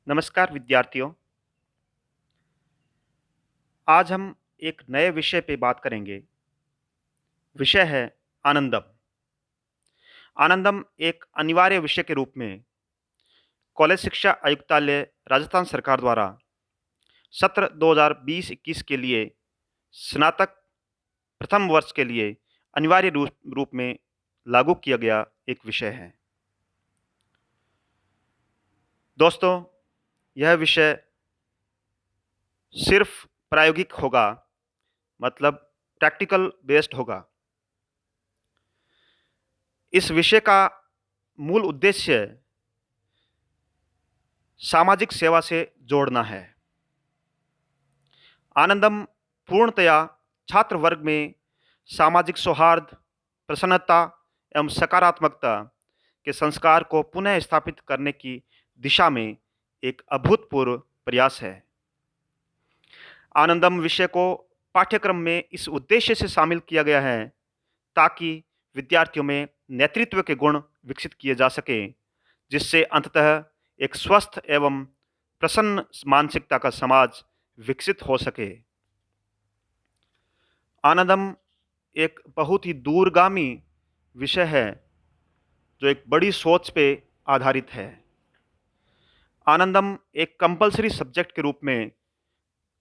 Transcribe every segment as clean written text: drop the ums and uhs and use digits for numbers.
नमस्कार विद्यार्थियों। आज हम एक नए विषय पे बात करेंगे। विषय है आनंदम। आनंदम एक अनिवार्य विषय के रूप में कॉलेज शिक्षा आयुक्तालय राजस्थान सरकार द्वारा सत्र 2020-21 के लिए स्नातक प्रथम वर्ष के लिए अनिवार्य रूप में लागू किया गया एक विषय है। दोस्तों, यह विषय सिर्फ प्रायोगिक होगा, मतलब प्रैक्टिकल बेस्ड होगा। इस विषय का मूल उद्देश्य सामाजिक सेवा से जोड़ना है। आनंदम पूर्णतया छात्र वर्ग में सामाजिक सौहार्द, प्रसन्नता एवं सकारात्मकता के संस्कार को पुनः स्थापित करने की दिशा में एक अभूतपूर्व प्रयास है। आनंदम विषय को पाठ्यक्रम में इस उद्देश्य से शामिल किया गया है ताकि विद्यार्थियों में नेतृत्व के गुण विकसित किए जा सके, जिससे अंततः एक स्वस्थ एवं प्रसन्न मानसिकता का समाज विकसित हो सके। आनंदम एक बहुत ही दूरगामी विषय है जो एक बड़ी सोच पे आधारित है। आनंदम एक कंपलसरी सब्जेक्ट के रूप में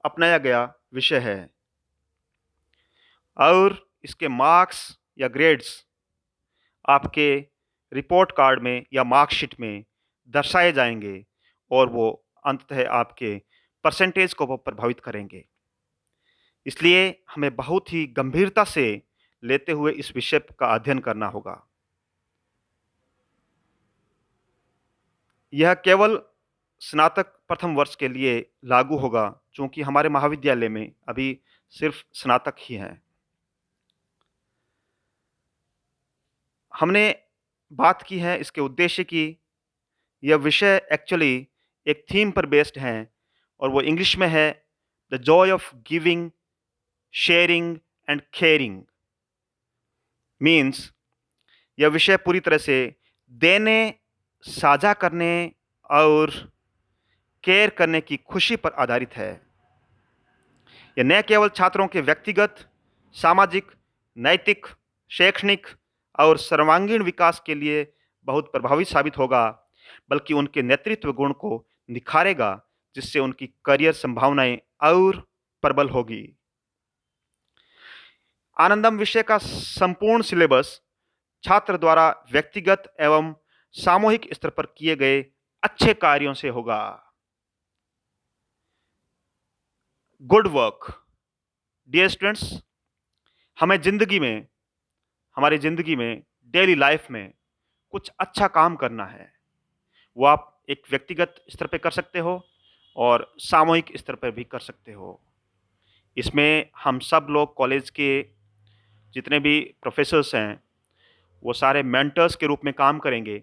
अपनाया गया विषय है और इसके मार्क्स या ग्रेड्स आपके रिपोर्ट कार्ड में या मार्कशीट में दर्शाए जाएंगे और वो अंततः आपके परसेंटेज को वो प्रभावित करेंगे। इसलिए हमें बहुत ही गंभीरता से लेते हुए इस विषय का अध्ययन करना होगा। यह केवल स्नातक प्रथम वर्ष के लिए लागू होगा, क्योंकि हमारे महाविद्यालय में अभी सिर्फ स्नातक ही हैं। हमने बात की है इसके उद्देश्य की। यह विषय एक्चुअली एक थीम पर बेस्ड है और वो इंग्लिश में है the Joy of giving, sharing and caring. Means यह विषय पूरी तरह से देने, साझा करने और केयर करने की खुशी पर आधारित है। यह न केवल छात्रों के व्यक्तिगत, सामाजिक, नैतिक, शैक्षणिक और सर्वांगीण विकास के लिए बहुत प्रभावी साबित होगा, बल्कि उनके नेतृत्व गुण को निखारेगा, जिससे उनकी करियर संभावनाएं और प्रबल होगी। आनंदम विषय का संपूर्ण सिलेबस छात्र द्वारा व्यक्तिगत एवं सामूहिक स्तर पर किए गए अच्छे कार्यों से होगा। Good work. डियर स्टूडेंट्स, हमें हमारी जिंदगी में, डेली लाइफ में कुछ अच्छा काम करना है। वो आप एक व्यक्तिगत स्तर पे कर सकते हो और सामूहिक स्तर पर भी कर सकते हो। इसमें हम सब लोग कॉलेज के जितने भी प्रोफेसर्स हैं, वो सारे मेंटर्स के रूप में काम करेंगे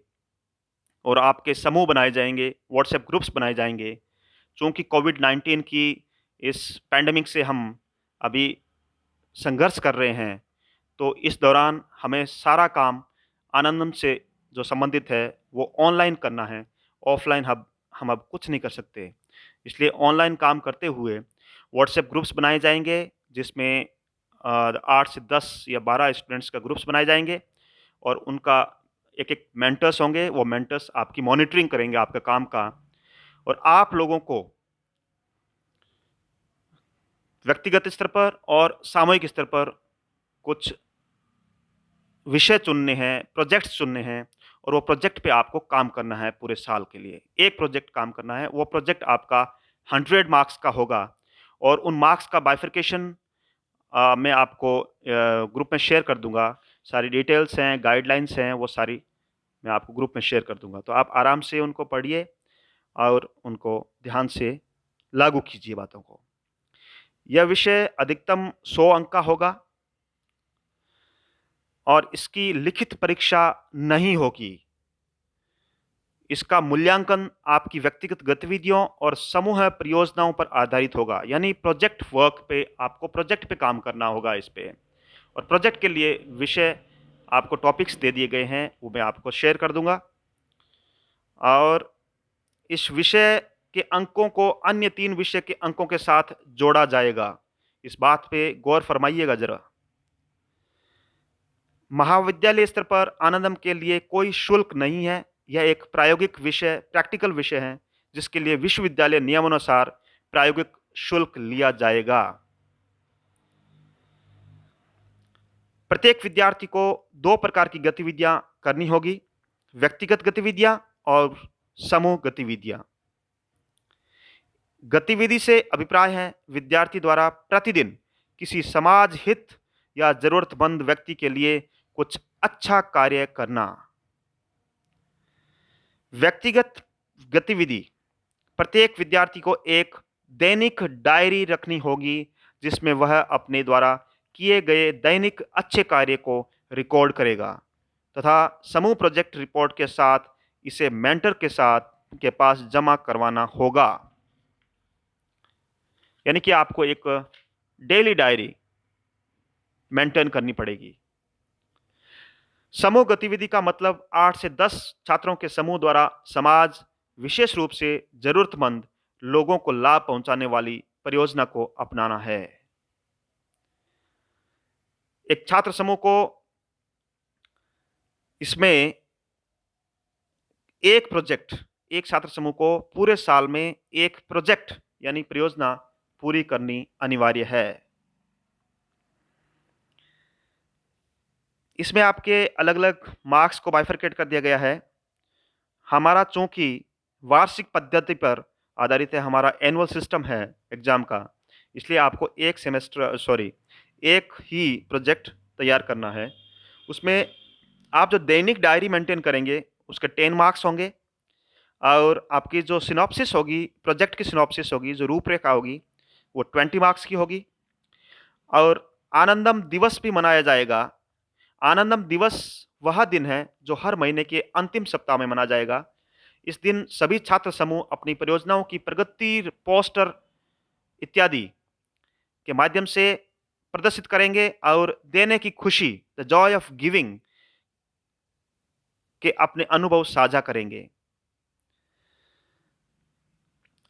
और आपके समूह बनाए जाएंगे, व्हाट्सएप ग्रुप्स बनाए जाएंगे। चूँकि कोविड-19 की इस पैंडेमिक से हम अभी संघर्ष कर रहे हैं, तो इस दौरान हमें सारा काम आनंदम से जो संबंधित है वो ऑनलाइन करना है। ऑफलाइन हम अब कुछ नहीं कर सकते। इसलिए ऑनलाइन काम करते हुए व्हाट्सएप ग्रुप्स बनाए जाएंगे, जिसमें 8 से 10 या 12 स्टूडेंट्स का ग्रुप्स बनाए जाएंगे और उनका एक-एक मेंटर्स होंगे। वो मेंटर्स आपकी मॉनिटरिंग करेंगे आपके काम का, और आप लोगों को व्यक्तिगत स्तर पर और सामूहिक स्तर पर कुछ विषय चुनने हैं, प्रोजेक्ट्स चुनने हैं और वो प्रोजेक्ट पे आपको काम करना है पूरे साल के लिए। एक प्रोजेक्ट काम करना है, वो प्रोजेक्ट आपका 100 मार्क्स का होगा और उन मार्क्स का बाइफरकेशन मैं आपको ग्रुप में शेयर कर दूँगा। सारी डिटेल्स हैं, गाइडलाइंस हैं, वो सारी मैं आपको ग्रुप में शेयर कर दूँगा। तो आप आराम से उनको पढ़िए और उनको ध्यान से लागू कीजिए बातों को। यह विषय अधिकतम 100 अंक का होगा और इसकी लिखित परीक्षा नहीं होगी। इसका मूल्यांकन आपकी व्यक्तिगत गतिविधियों और समूह परियोजनाओं पर आधारित होगा। यानी प्रोजेक्ट वर्क पे आपको प्रोजेक्ट पे काम करना होगा इस पे। और प्रोजेक्ट के लिए विषय आपको टॉपिक्स दे दिए गए हैं, वो मैं आपको शेयर कर दूँगा। और इस विषय के अंकों को अन्य 3 विषय के अंकों के साथ जोड़ा जाएगा। इस बात पे गौर फरमाइएगा ज़रा। महाविद्यालय स्तर पर आनंदम के लिए कोई शुल्क नहीं है। यह एक प्रायोगिक विषय, प्रैक्टिकल विषय है, जिसके लिए विश्वविद्यालय नियमानुसार प्रायोगिक शुल्क लिया जाएगा। प्रत्येक विद्यार्थी को 2 प्रकार की गतिविधियां करनी होगी, व्यक्तिगत गतिविधियां और समूह गतिविधियां। गतिविधि से अभिप्राय है विद्यार्थी द्वारा प्रतिदिन किसी समाज हित या जरूरतमंद व्यक्ति के लिए कुछ अच्छा कार्य करना। व्यक्तिगत गतिविधि, प्रत्येक विद्यार्थी को एक दैनिक डायरी रखनी होगी जिसमें वह अपने द्वारा किए गए दैनिक अच्छे कार्य को रिकॉर्ड करेगा तथा समूह प्रोजेक्ट रिपोर्ट के साथ इसे मेंटर के पास जमा करवाना होगा। यानी कि आपको एक डेली डायरी मेंटेन करनी पड़ेगी। समूह गतिविधि का मतलब 8 से 10 छात्रों के समूह द्वारा समाज, विशेष रूप से जरूरतमंद लोगों को लाभ पहुंचाने वाली परियोजना को अपनाना है। एक छात्र समूह को इसमें एक छात्र समूह को पूरे साल में एक प्रोजेक्ट यानी परियोजना पूरी करनी अनिवार्य है। इसमें आपके अलग-अलग मार्क्स को बाइफरकेट कर दिया गया है। हमारा चूंकि वार्षिक पद्धति पर आधारित है, हमारा एनुअल सिस्टम है एग्जाम का, इसलिए आपको एक ही प्रोजेक्ट तैयार करना है। उसमें आप जो दैनिक डायरी मेंटेन करेंगे उसके 10 मार्क्स होंगे और आपकी जो सिनॉप्सिस होगी, प्रोजेक्ट की सिनॉप्सिस होगी, जो रूपरेखा होगी, वो 20 मार्क्स की होगी। और आनंदम दिवस भी मनाया जाएगा। आनंदम दिवस वह दिन है जो हर महीने के अंतिम सप्ताह में मनाया जाएगा। इस दिन सभी छात्र समूह अपनी परियोजनाओं की प्रगति पोस्टर इत्यादि के माध्यम से प्रदर्शित करेंगे और देने की खुशी, द जॉय ऑफ गिविंग के अपने अनुभव साझा करेंगे।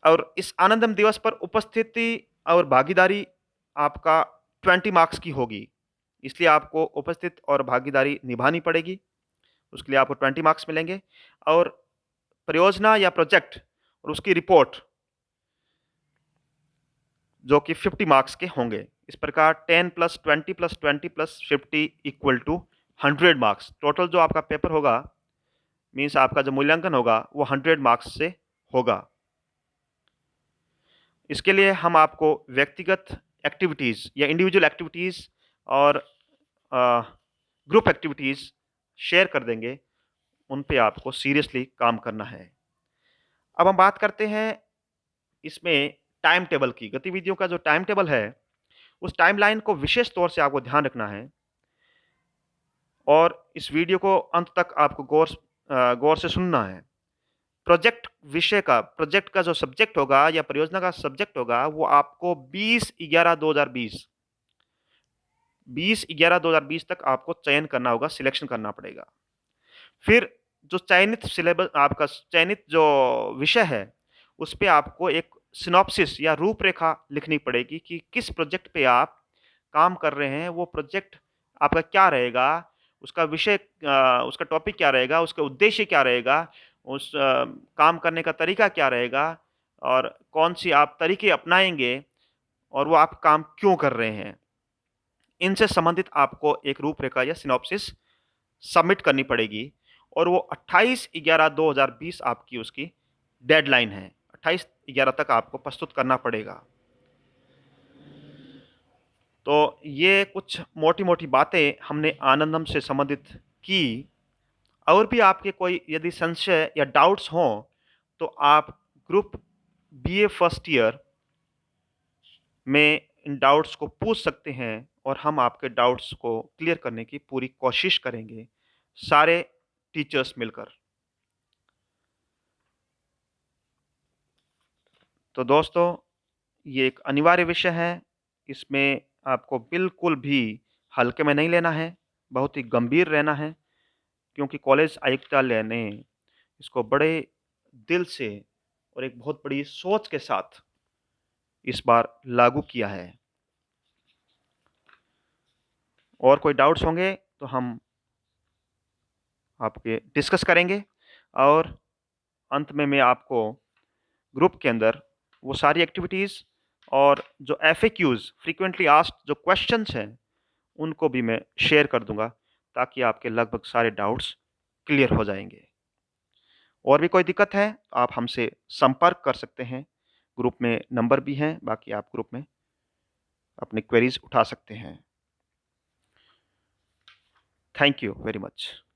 और इस आनंदम दिवस पर उपस्थिति और भागीदारी आपका 20 मार्क्स की होगी, इसलिए आपको उपस्थित और भागीदारी निभानी पड़ेगी। उसके लिए आपको 20 मार्क्स मिलेंगे और परियोजना या प्रोजेक्ट और उसकी रिपोर्ट जो कि 50 मार्क्स के होंगे। इस प्रकार 10 + 20 + 20 + 50 = 100 मार्क्स। टोटल जो आपका पेपर होगा, मीन्स आपका जो मूल्यांकन होगा वो 100 मार्क्स से होगा। इसके लिए हम आपको व्यक्तिगत एक्टिविटीज़ या इंडिविजुअल एक्टिविटीज़ और ग्रुप एक्टिविटीज़ शेयर कर देंगे, उन पे आपको सीरियसली काम करना है। अब हम बात करते हैं इसमें टाइम टेबल की। गतिविधियों का जो टाइम टेबल है, उस टाइमलाइन को विशेष तौर से आपको ध्यान रखना है और इस वीडियो को अंत तक आपको गौर से सुनना है। प्रोजेक्ट का जो सब्जेक्ट होगा या परियोजना का सब्जेक्ट होगा, वो आपको 20/11/2020 तक आपको चयन करना होगा, सिलेक्शन करना पड़ेगा। फिर जो चयनित जो विषय है, उस पे आपको एक सिनॉप्सिस या रूपरेखा लिखनी पड़ेगी कि किस प्रोजेक्ट पे आप काम कर रहे हैं, वो प्रोजेक्ट आपका क्या रहेगा, उसका विषय उसका टॉपिक क्या रहेगा, उसका उद्देश्य क्या रहेगा, काम करने का तरीका क्या रहेगा और कौन-सी आप तरीके अपनाएँगे और वो आप काम क्यों कर रहे हैं। इनसे संबंधित आपको एक रूपरेखा या सिनॉप्सिस सबमिट करनी पड़ेगी और वो 28/11/2020 आपकी उसकी डेडलाइन है। 28/11 तक आपको प्रस्तुत करना पड़ेगा। तो ये कुछ मोटी-मोटी बातें हमने आनंदम से संबंधित की। और भी आपके कोई यदि संशय या डाउट्स हों, तो आप ग्रुप बीए फर्स्ट ईयर में इन डाउट्स को पूछ सकते हैं और हम आपके डाउट्स को क्लियर करने की पूरी कोशिश करेंगे, सारे टीचर्स मिलकर। तो दोस्तों, ये एक अनिवार्य विषय है, इसमें आपको बिल्कुल भी हल्के में नहीं लेना है, बहुत ही गंभीर रहना है, क्योंकि कॉलेज आयुक्तालय ने इसको बड़े दिल से और एक बहुत बड़ी सोच के साथ इस बार लागू किया है। और कोई डाउट्स होंगे तो हम आपके डिस्कस करेंगे और अंत में मैं आपको ग्रुप के अंदर वो सारी एक्टिविटीज़ और जो एफएक्यूज़ फ्रीक्वेंटली आस्क्ड जो क्वेश्चंस हैं, उनको भी मैं शेयर कर दूँगा ताकि आपके लगभग सारे डाउट्स क्लियर हो जाएँगे। और भी कोई दिक्कत है, आप हमसे संपर्क कर सकते हैं। ग्रुप में नंबर भी हैं, बाकी आप ग्रुप में अपनी क्वेरीज़ उठा सकते हैं। Thank you very much.